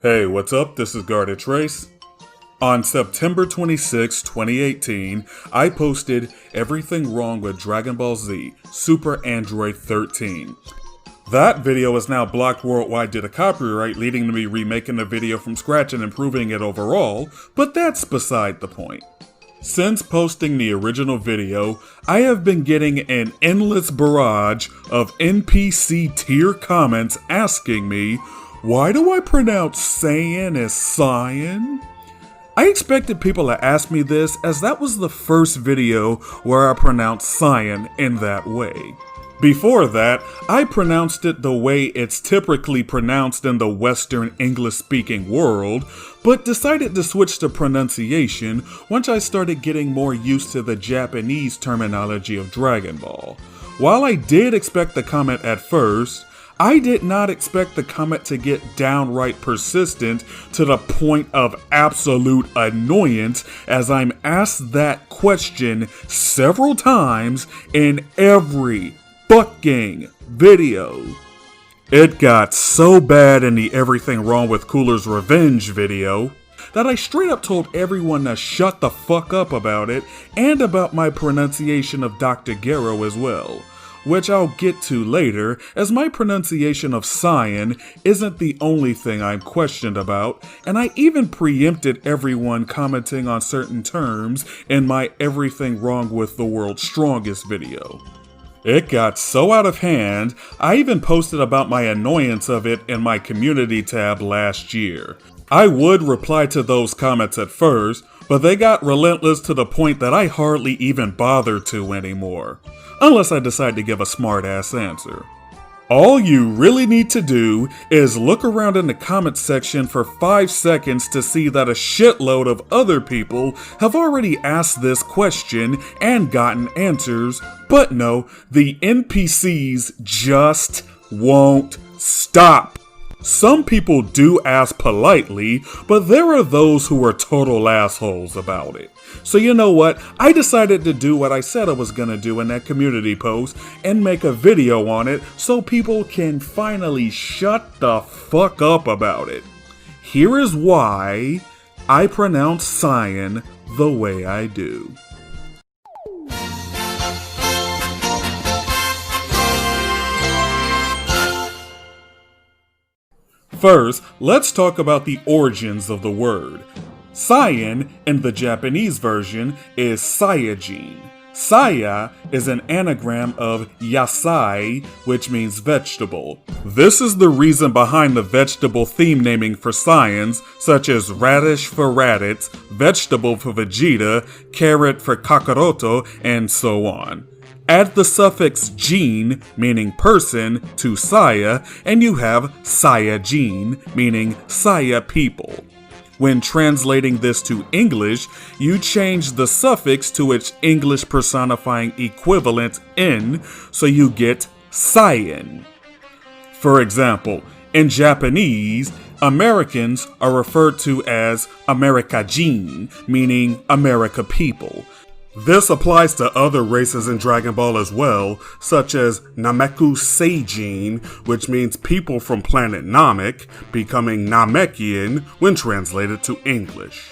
Hey, what's up? This is Guarded Trace. On September 26, 2018, I posted Everything Wrong with Dragon Ball Z Super Android 13. That video is now blocked worldwide due to copyright, leading to me remaking the video from scratch and improving it overall, but that's beside the point. Since posting the original video, I have been getting an endless barrage of NPC tier comments asking me, why do I pronounce Saiyan as Saiyan? I expected people to ask me this as that was the first video where I pronounced Saiyan in that way. Before that, I pronounced it the way it's typically pronounced in the Western English-speaking world, but decided to switch the pronunciation once I started getting more used to the Japanese terminology of Dragon Ball. While I did expect the comment at first, I did not expect the comment to get downright persistent to the point of absolute annoyance as I'm asked that question several times in every fucking video. It got so bad in the Everything Wrong with Cooler's Revenge video that I straight up told everyone to shut the fuck up about it and about my pronunciation of Dr. Gero as well. Which I'll get to later, as my pronunciation of Saiyan isn't the only thing I'm questioned about, and I even preempted everyone commenting on certain terms in my Everything Wrong with the World's Strongest video. It got so out of hand, I even posted about my annoyance of it in my community tab last year. I would reply to those comments at first, but they got relentless to the point that I hardly even bother to anymore. Unless I decide to give a smart-ass answer. All you really need to do is look around in the comments section for 5 seconds to see that a shitload of other people have already asked this question and gotten answers, but no, the NPCs just won't stop. Some people do ask politely, but there are those who are total assholes about it. So you know what, I decided to do what I said I was gonna do in that community post and make a video on it so people can finally shut the fuck up about it. Here is why I pronounce Saiyan the way I do. First, let's talk about the origins of the word. Saiyan in the Japanese version is Saiyajin. Saya is an anagram of yasai, which means vegetable. This is the reason behind the vegetable theme naming for Saiyans, such as radish for Raditz, vegetable for Vegeta, carrot for Kakaroto, and so on. Add the suffix jin, meaning person, to Saya, and you have Saiyajin, meaning Saya people. When translating this to English, you change the suffix to its English personifying equivalent in, so you get Saiyan. For example, in Japanese, Americans are referred to as Amerikajin, meaning America people. This applies to other races in Dragon Ball as well, such as Nameku Seijin, which means people from planet Namek, becoming Namekian when translated to English.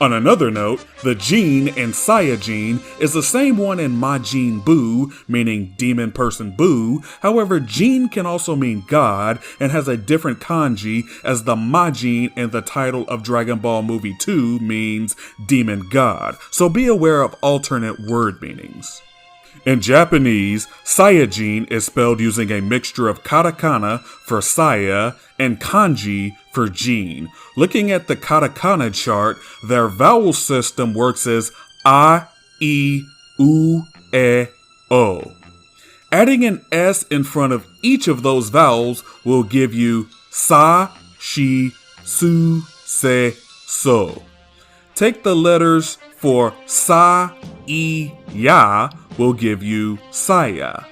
On another note, the Jin in Saiyajin is the same one in Majin Buu, meaning demon person Buu. However, Jin can also mean God and has a different kanji, as the Majin in the title of Dragon Ball Movie 2 means demon god, so be aware of alternate word meanings. In Japanese, Saiyajin is spelled using a mixture of katakana for Saya and kanji for Jin. Looking at the katakana chart, their vowel system works as a, I, U, E, O. Adding an S in front of each of those vowels will give you sa, shi, su, se, so. Take the letters for sa, I, ya will give you Saya.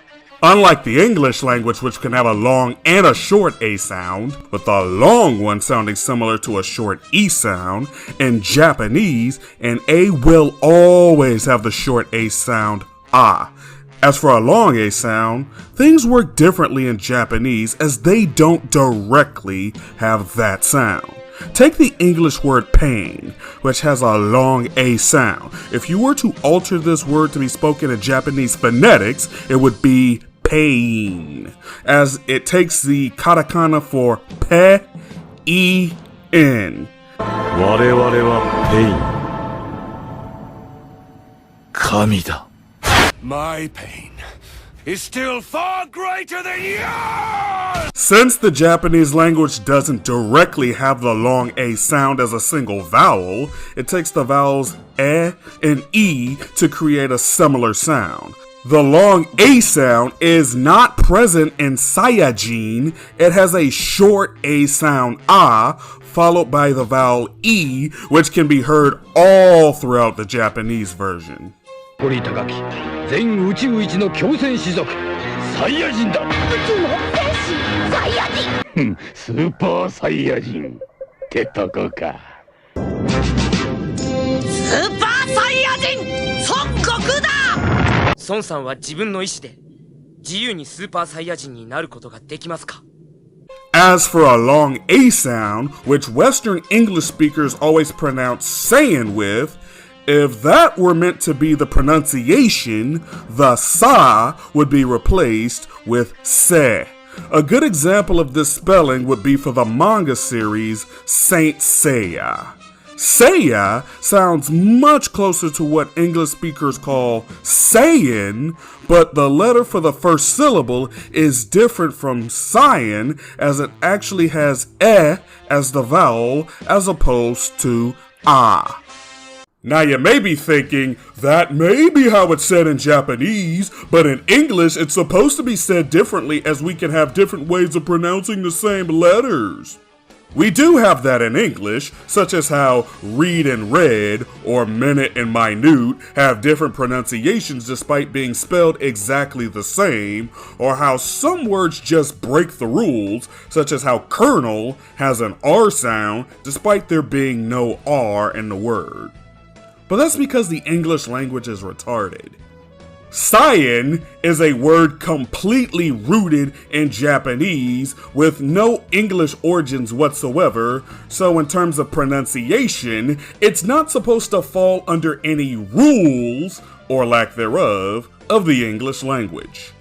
Unlike the English language, which can have a long and a short A sound, with the long one sounding similar to a short E sound, in Japanese, an A will always have the short A sound, A. As for a long A sound, things work differently in Japanese as they don't directly have that sound. Take the English word pain, which has a long A sound. If you were to alter this word to be spoken in Japanese phonetics, it would be pain, as it takes the katakana for pe-i-n. 我々はペイン。神だ。My pain is still far greater than yours! Since the Japanese language doesn't directly have the long A sound as a single vowel, it takes the vowels e and e to create a similar sound. The long A sound is not present in Saiyajin. It has a short A sound A, followed by the vowel E, which can be heard all throughout the Japanese version. 誇り高き全宇宙一の強戦士族サイヤ人だ。宇宙の戦士サイヤ人。スーパーサイヤ人ってとこか。スーパーサイヤ人孫悟空だ。孫さんは自分の意志で自由にスーパーサイヤ人になることができますか？ As for a long A sound, which Western English speakers always pronounce Saiyan with, if that were meant to be the pronunciation, the sa would be replaced with se. A good example of this spelling would be for the manga series Saint Seiya. Seiya sounds much closer to what English speakers call Saiyan, but the letter for the first syllable is different from Saiyan, as it actually has e as the vowel as opposed to a. Now you may be thinking, that may be how it's said in Japanese, but in English it's supposed to be said differently, as we can have different ways of pronouncing the same letters. We do have that in English, such as how read and read, or minute and minute, have different pronunciations despite being spelled exactly the same, or how some words just break the rules, such as how colonel has an R sound despite there being no R in the word. But that's because the English language is retarded. Saiyan is a word completely rooted in Japanese with no English origins whatsoever, so in terms of pronunciation, it's not supposed to fall under any rules, or lack thereof, of the English language.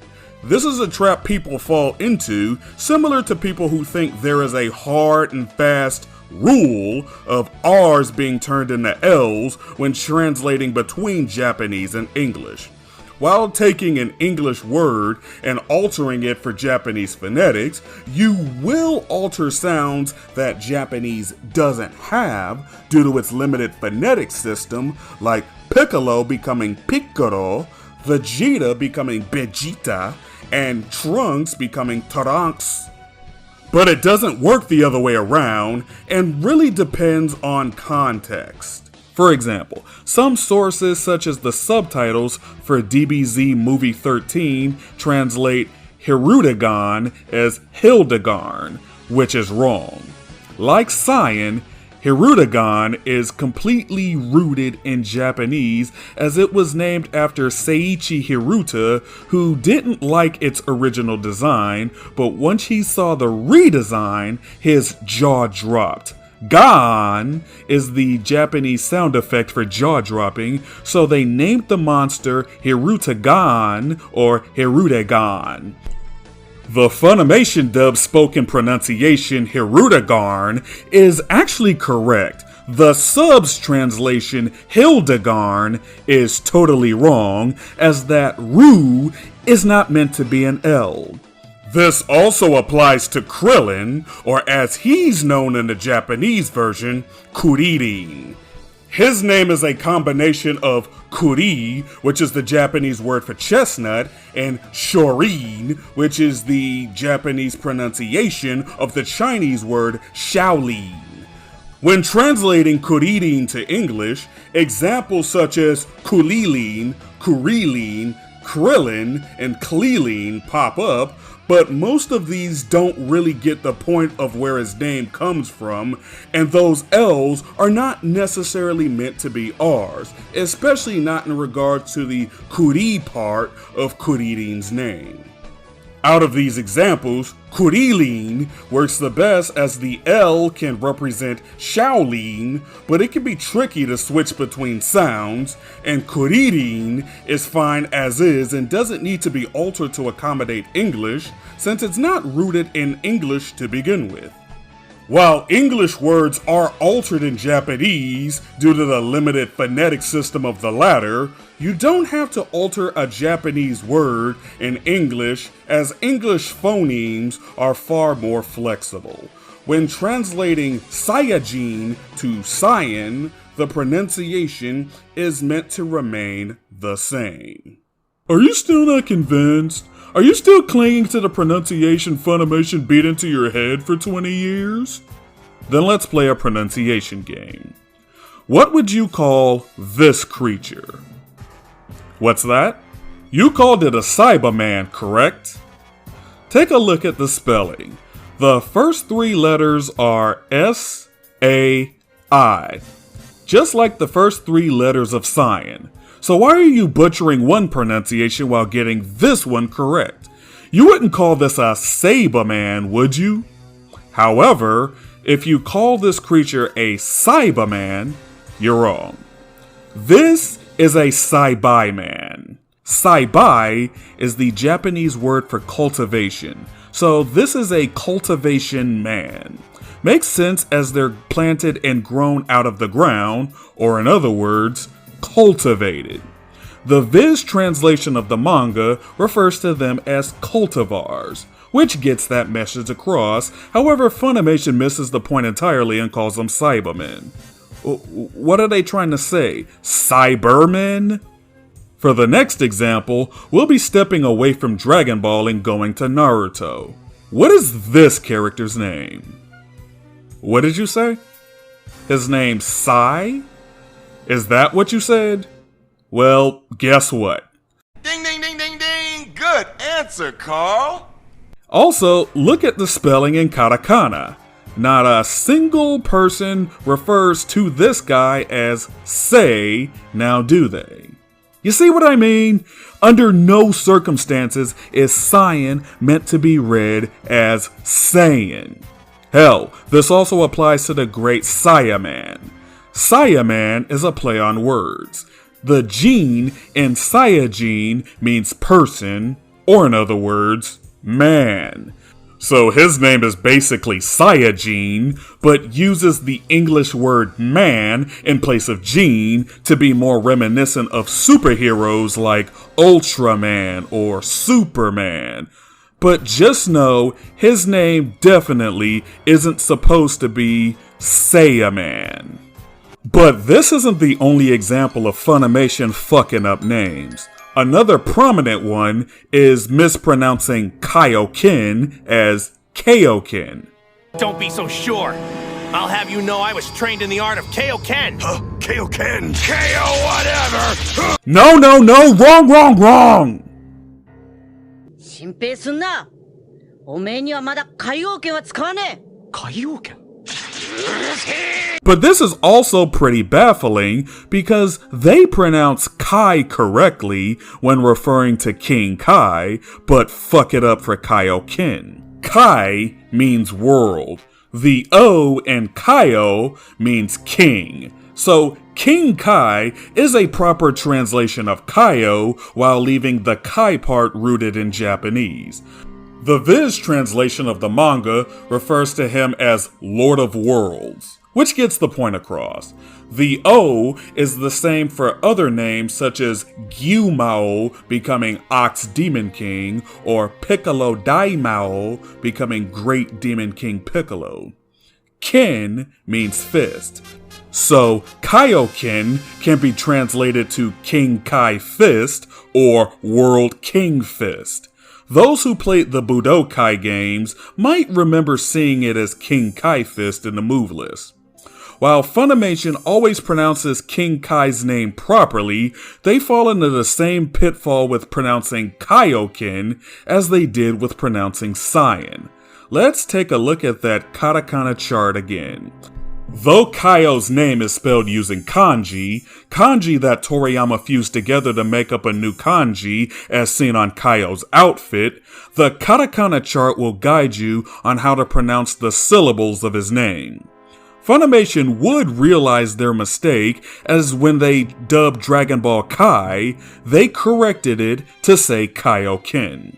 This is a trap people fall into, similar to people who think there is a hard and fast rule of R's being turned into L's when translating between Japanese and English. While taking an English word and altering it for Japanese phonetics, you will alter sounds that Japanese doesn't have due to its limited phonetic system, like Piccolo becoming Piccolo, Vegeta becoming Vegeta, and Trunks becoming Trunks. But it doesn't work the other way around, and really depends on context. For example, some sources such as the subtitles for DBZ Movie 13 translate Hirudegarn as Hildegarn, which is wrong. Like Saiyan, Hirudegarn is completely rooted in Japanese, as it was named after Seiichi Hiruta, who didn't like its original design, but once he saw the redesign, his jaw dropped. Gan is the Japanese sound effect for jaw dropping, so they named the monster Hirutagan or Hirudegarn. The Funimation dub spoken pronunciation Hirudegarn is actually correct. The sub's translation Hildegarn is totally wrong, as that Ru is not meant to be an L. This also applies to Krillin, or as he's known in the Japanese version, Kuririn. His name is a combination of kuri, which is the Japanese word for chestnut, and shorin, which is the Japanese pronunciation of the Chinese word shaolin. When translating kuririn to English, examples such as kulilin, kurilin, krillin, and klilin pop up, but most of these don't really get the point of where his name comes from, and those L's are not necessarily meant to be R's, especially not in regard to the Kuri part of Kuririn's name. Out of these examples, Kurilin works the best as the L can represent Shaolin, but it can be tricky to switch between sounds, and Kuririn is fine as is and doesn't need to be altered to accommodate English, since it's not rooted in English to begin with. While English words are altered in Japanese due to the limited phonetic system of the latter, you don't have to alter a Japanese word in English, as English phonemes are far more flexible. When translating Saiyajin to Saiyan, the pronunciation is meant to remain the same. Are you still not convinced? Are you still clinging to the pronunciation Funimation beat into your head for 20 years? Then let's play a pronunciation game. What would you call this creature? What's that? You called it a Cyberman, correct? Take a look at the spelling. The first three letters are S-A-I, just like the first three letters of Saiyan. So why are you butchering one pronunciation while getting this one correct? You wouldn't call this a Saberman, would you? However, if you call this creature a Cyberman, you're wrong. This is a Saibai man. Saibai is the Japanese word for cultivation, so this is a cultivation man. Makes sense as they're planted and grown out of the ground, or in other words, cultivated. The Viz translation of the manga refers to them as cultivars, which gets that message across. However, Funimation misses the point entirely and calls them Cybermen. What are they trying to say? Cybermen? For the next example, we'll be stepping away from Dragon Ball and going to Naruto. What is this character's name? What did you say? His name's Sai? Is that what you said? Well, guess what? Ding, ding, ding, ding, ding! Good answer, Carl! Also, look at the spelling in katakana. Not a single person refers to this guy as Sei, now do they? You see what I mean? Under no circumstances is Saiyan meant to be read as Saiyan. Hell, this also applies to the great Saiyaman. Saiyaman is a play on words. The gene in Saiyajin means person, or in other words, man. So his name is basically Saiyajin, but uses the English word man in place of gene to be more reminiscent of superheroes like Ultraman or Superman. But just know, his name definitely isn't supposed to be Saiyaman. But this isn't the only example of Funimation fucking up names. Another prominent one is mispronouncing Kaioken as Kaioken. Don't be so sure. I'll have you know I was trained in the art of Kaioken. Kaioken! KO whatever! No, wrong! 心配すんな。おめえにはまだ海王剣は使わねえ。海王剣? But this is also pretty baffling because they pronounce Kai correctly when referring to King Kai, but fuck it up for Kaioken. Kai means world. The O in Kaio means king. So King Kai is a proper translation of Kaio while leaving the Kai part rooted in Japanese. The Viz translation of the manga refers to him as Lord of Worlds, which gets the point across. The O is the same for other names such as Gyumao becoming Ox Demon King, or Piccolo Daimao becoming Great Demon King Piccolo. Ken means fist, so Kaioken can be translated to King Kai Fist or World King Fist. Those who played the Budokai games might remember seeing it as King Kai Fist in the move list. While Funimation always pronounces King Kai's name properly, they fall into the same pitfall with pronouncing Kaioken as they did with pronouncing Saiyan. Let's take a look at that katakana chart again. Though Kaio's name is spelled using kanji that Toriyama fused together to make up a new kanji as seen on Kaio's outfit, the katakana chart will guide you on how to pronounce the syllables of his name. Funimation would realize their mistake, as when they dubbed Dragon Ball Kai, they corrected it to say Kaioken.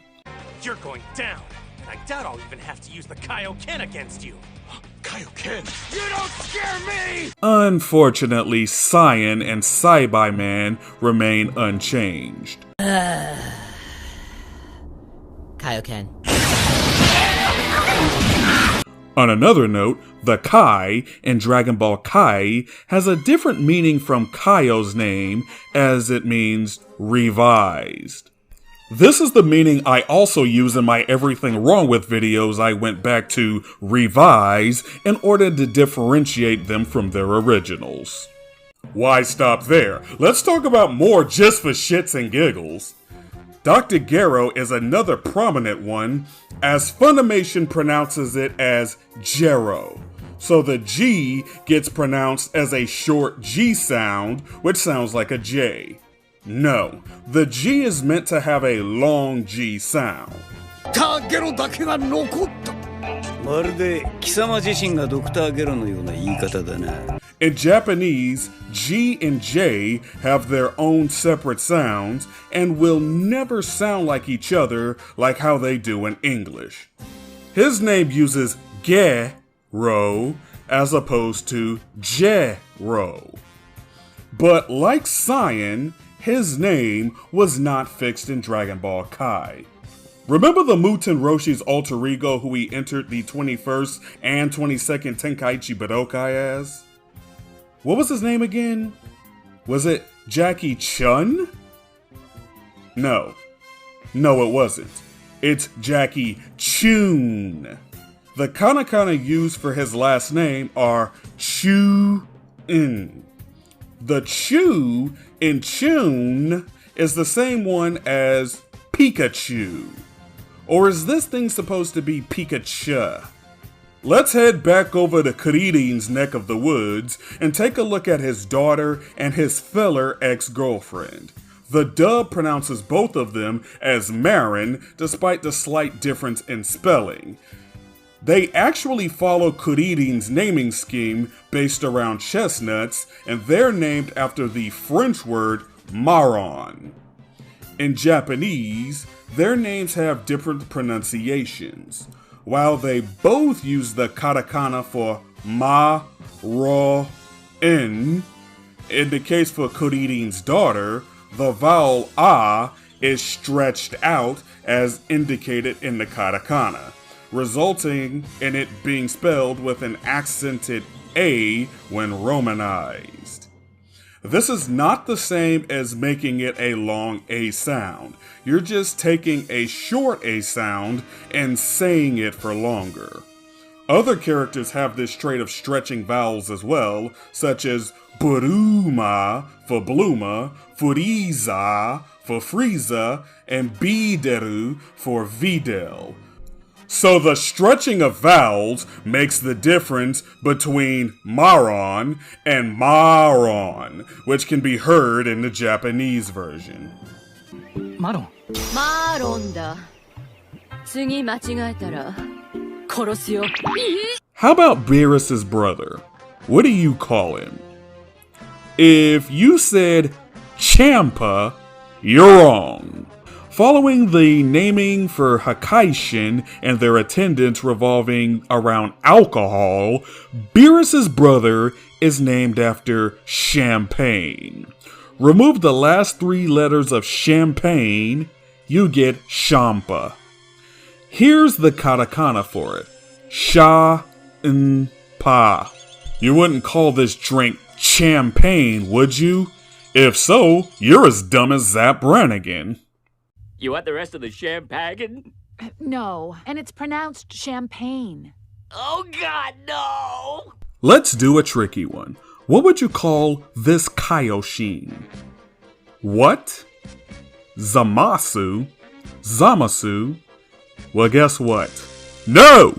You're going down. I doubt I'll even have to use the Kaioken against you. Kaioken! You don't scare me! Unfortunately, Saiyan and Saibai Man remain unchanged. Kaioken. On another note, the Kai in Dragon Ball Kai has a different meaning from Kaio's name, as it means revised. This is the meaning I also use in my Everything Wrong With videos I went back to revise in order to differentiate them from their originals. Why stop there? Let's talk about more just for shits and giggles. Dr. Gero is another prominent one, as Funimation pronounces it as Gero. So the G gets pronounced as a short G sound, which sounds like a J. No, the G is meant to have a long G sound. ターゲロだけが残った。まるで貴様自身がドクターゲロのような言い方だな。In Japanese, G and J have their own separate sounds and will never sound like each other like how they do in English. His name uses ge-ro as opposed to je-ro. But like Saiyan, his name was not fixed in Dragon Ball Kai. Remember the Muten Roshi's alter ego who he entered the 21st and 22nd Tenkaichi Budokai as? What was his name again? Was it Jackie Chun? No, it wasn't. It's Jackie Chun. The katakana used for his last name are Chu-in. The Chu in Chun is the same one as Pikachu. Or is this thing supposed to be Pikachu? Let's head back over to Kuririn's neck of the woods and take a look at his daughter and his filler ex-girlfriend. The dub pronounces both of them as Marin, despite the slight difference in spelling. They actually follow Kuririn's naming scheme based around chestnuts, and they're named after the French word marron. In Japanese, their names have different pronunciations. While they both use the katakana for ma, ro, in the case for Kuririn's daughter, the vowel a is stretched out as indicated in the katakana, resulting in it being spelled with an accented A when romanized. This is not the same as making it a long A sound. You're just taking a short A sound and saying it for longer. Other characters have this trait of stretching vowels as well, such as Buruma for Bluma, Furiza for Frieza, and Bideru for Videl. So the stretching of vowels makes the difference between Maron and Maron, which can be heard in the Japanese version. Maron. Maron だ。次間違えたら殺すよ。How about Beerus's brother? What do you call him? If you said Champa, you're wrong. Following the naming for Hakaishin and their attendants revolving around alcohol, Beerus's brother is named after Champagne. Remove the last 3 letters of Champagne, you get Champa. Here's the katakana for it. Sha-n-pa. You wouldn't call this drink champagne, would you? If so, you're as dumb as Zap Brannigan. You want the rest of the champagne? No, and it's pronounced champagne. Oh God, no! Let's do a tricky one. What would you call this Kaioshin? What? Zamasu? Zamasu? Well, guess what? No!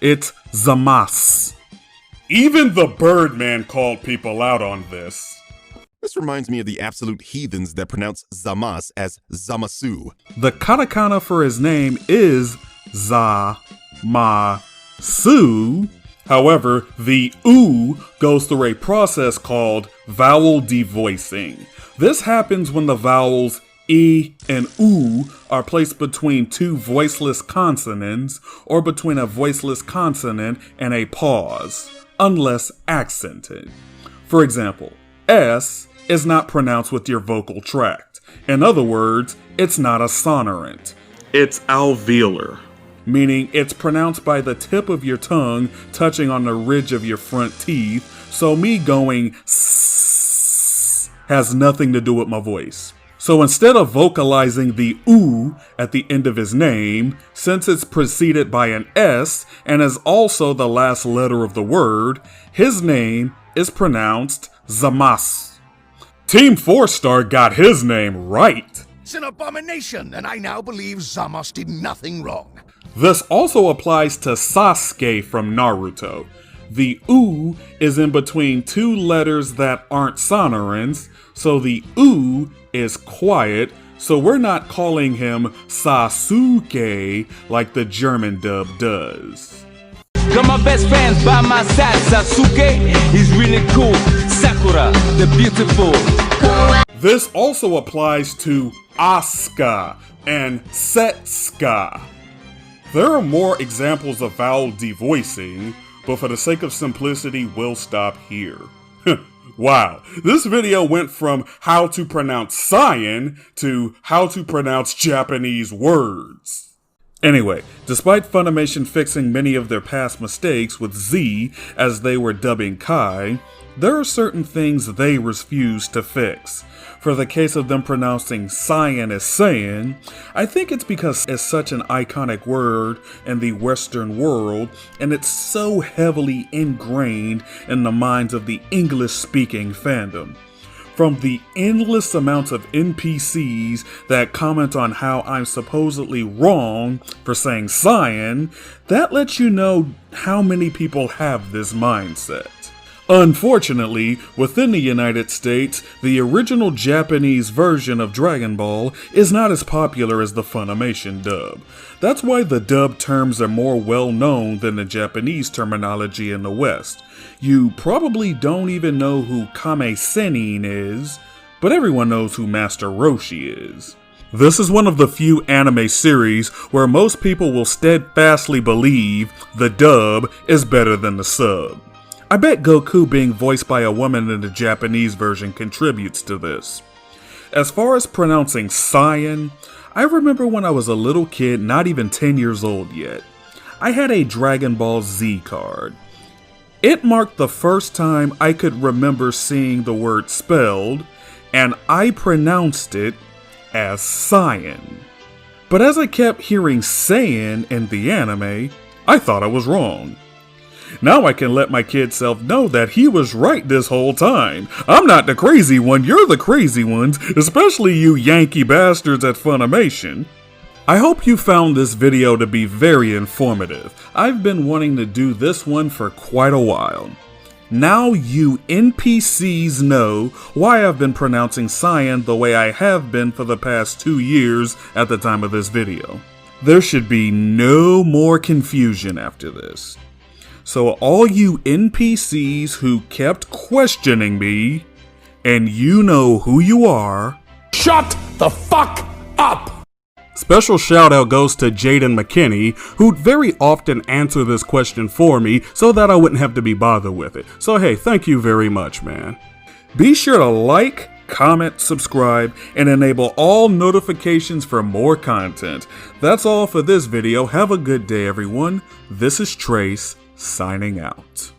It's Zamasu. Even the Birdman called people out on this. This reminds me of the absolute heathens that pronounce Zamas as Zamasu. The katakana for his name is Zamasu. However, the oo goes through a process called vowel devoicing. This happens when the vowels e and oo are placed between two voiceless consonants or between a voiceless consonant and a pause, unless accented. For example, S is not pronounced with your vocal tract. In other words, it's not a sonorant. It's alveolar, meaning it's pronounced by the tip of your tongue touching on the ridge of your front teeth, so me going s has nothing to do with my voice. So instead of vocalizing the oo at the end of his name, since it's preceded by an S and is also the last letter of the word, his name is pronounced Zamasu. Team 4-Star got his name right. It's an abomination, and I now believe Zamasu did nothing wrong. This also applies to Sasuke from Naruto. The oo is in between two letters that aren't sonorants, so the oo is quiet, so we're not calling him Sasuke like the German dub does. Got my best friends by my side. Sasuke is really cool. Sakura, the beautiful. This also applies to Asuka and Setsuka. There are more examples of vowel devoicing, but for the sake of simplicity, we'll stop here. Wow, this video went from how to pronounce Saiyan to how to pronounce Japanese words. Anyway, despite Funimation fixing many of their past mistakes with Z as they were dubbing Kai, there are certain things they refuse to fix. For the case of them pronouncing Saiyan as Saiyan, I think it's because it's such an iconic word in the Western world, and it's so heavily ingrained in the minds of the English-speaking fandom. From the endless amounts of NPCs that comment on how I'm supposedly wrong for saying Saiyan, that lets you know how many people have this mindset. Unfortunately, within the United States, the original Japanese version of Dragon Ball is not as popular as the Funimation dub. That's why the dub terms are more well known than the Japanese terminology in the West. You probably don't even know who Kame Sennin is, but everyone knows who Master Roshi is. This is one of the few anime series where most people will steadfastly believe the dub is better than the sub. I bet Goku being voiced by a woman in the Japanese version contributes to this. As far as pronouncing Saiyan, I remember when I was a little kid, not even 10 years old yet. I had a Dragon Ball Z card. It marked the first time I could remember seeing the word spelled, and I pronounced it as Saiyan. But as I kept hearing Saiyan in the anime, I thought I was wrong. Now I can let my kid self know that he was right this whole time. I'm not the crazy one, you're the crazy ones, especially you Yankee bastards at Funimation. I hope you found this video to be very informative. I've been wanting to do this one for quite a while. Now you NPCs know why I've been pronouncing Saiyan the way I have been for the past 2 years at the time of this video. There should be no more confusion after this. So all you NPCs who kept questioning me, and you know who you are, shut the fuck up! Special shout out goes to Jaden McKinney, who'd very often answer this question for me so that I wouldn't have to be bothered with it. So hey, thank you very much, man. Be sure to like, comment, subscribe, and enable all notifications for more content. That's all for this video. Have a good day, everyone. This is Trace, signing out.